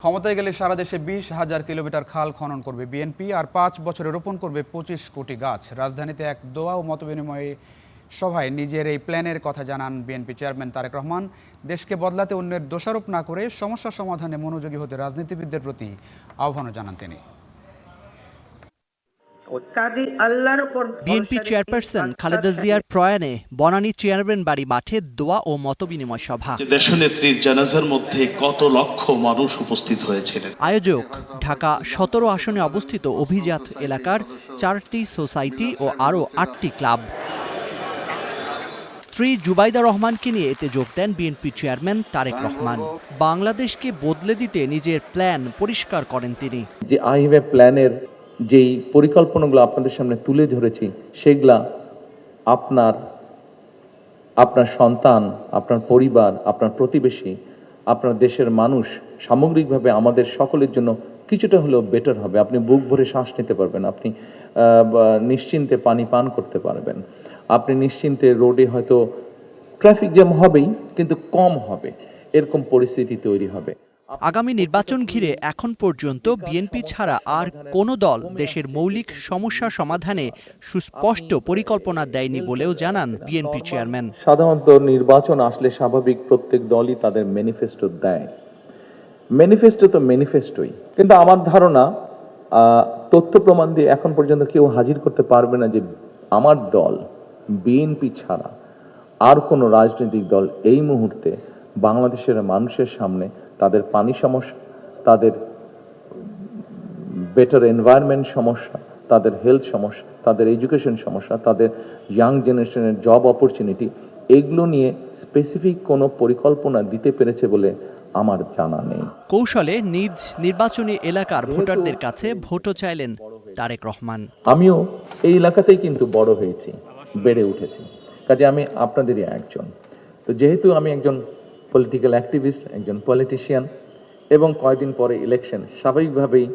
ক্ষমতায় গেলে সারা দেশে 20,000 কিলোমিটার খাল খনন করবে বিএনপি আর 5 বছরে রোপণ করবে 25 কোটি গাছ। রাজধানীতে এক দোয়া ও মতবিনিময় সভায় নিজের এই প্ল্যানের কথা জানান বিএনপি চেয়ারম্যান তারেক রহমান। দেশকে বদলাতে অন্যের দোষারোপ না করে সমস্যা সমাধানে মনোযোগী হতে রাজনীতিবিদদের প্রতি আহ্বানও জানান তিনি। বিএনপি চেয়ারপারসন খালেদা জিয়ার প্রয়াণে বনানী চেয়ারম্যান বাড়ি মাঠে দোয়া ও মতবিনিময় সভা। দেশনেত্রীর জানাজার মধ্যে কত লক্ষ মানুষ উপস্থিত হয়েছিলেন। আয়োজক ঢাকা 17 আসনে অবস্থিত অভিজাত এলাকার 4টি সোসাইটি ও আরও 8টি ক্লাব। স্ত্রী জুবাইদা রহমানকে নিয়ে এতে যোগ দেন বিএনপি চেয়ারম্যান তারেক রহমান। বাংলাদেশকে বদলে দিতে নিজের প্ল্যান পরিষ্কার করেন তিনি। যে আইএমএ প্ল্যানের যেই পরিকল্পনাগুলো আপনাদের সামনে তুলে ধরেছি সেগুলা আপনার সন্তান, আপনার পরিবার, আপনার প্রতিবেশী, আপনার দেশের মানুষ সামগ্রিকভাবে আমাদের সকলের জন্য কিছুটা হলেও বেটার হবে। আপনি বুক ভরে শ্বাস নিতে পারবেন, আপনি নিশ্চিন্তে পানি পান করতে পারবেন, আপনি নিশ্চিন্তে রোডে হয়তো ট্রাফিক জ্যাম হবেই কিন্তু কম হবে, এরকম পরিস্থিতি তৈরি হবে। আগামী নির্বাচন ঘিরে এখন পর্যন্ত বিএনপি ছাড়া আর কোনো দল দেশের মৌলিক সমস্যা সমাধানে সুস্পষ্ট পরিকল্পনা দেয়নি বলেও জানান বিএনপি চেয়ারম্যান। সাধারণত নির্বাচন আসলে স্বাভাবিক প্রত্যেক দলই তাদের ম্যানিফেস্টো দেয়। ম্যানিফেস্টো তো ম্যানিফেস্টোই, কিন্তু আমার ধারণা তথ্য প্রমাণ দিয়ে এখন পর্যন্ত কেউ হাজির করতে পারবে না যে আমার দল বিএনপি ছাড়া আর কোনো রাজনৈতিক দল এই মুহূর্তে বাংলাদেশের মানুষের সামনে তাদের পানি সমস্যা, তাদের বেটার এনভায়রনমেন্ট সমস্যা, তাদের হেলথ সমস্যা, তাদের এডুকেশন সমস্যা, তাদের ইয়াং জেনারেশনের জব অপরচুনিটি, এগুলো নিয়ে স্পেসিফিক কোনো পরিকল্পনা দিতে পেরেছে বলে আমার জানা নেই। কৌশলে নিজ নির্বাচনী এলাকার ভোটারদের কাছে ভোটও চাইলেন তারেক রহমান। আমিও এই এলাকাতেই কিন্তু বড় হয়েছি, বেড়ে উঠেছি, কাজে আমি আপনাদেরই একজন। তো যেহেতু আমি একজন পলিটিক্যাল অ্যাক্টিভিস্ট, একজন পলিটিশিয়ান, এবং কয়েকদিন পরে ইলেকশন, স্বাভাবিকভাবেই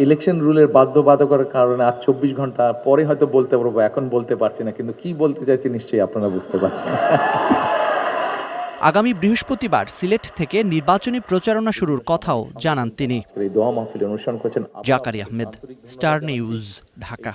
ইলেকশন রুলের বাধ্যবাধকতার কারণে আর 24 ঘন্টা পরে হয়তো বলতে পারবো, এখন বলতে পারছি না, কিন্তু কি বলতে চাইছি নিশ্চয়ই আপনারা বুঝতে পারছেন। আগামী বৃহস্পতিবার সিলেট থেকে নির্বাচনী প্রচারণা শুরুর কথাও জানান তিনি। এই দোয়া মাহফিল অনুষ্ঠান করছেন জাকারিয়া আহমেদ, স্টার নিউজ, ঢাকা।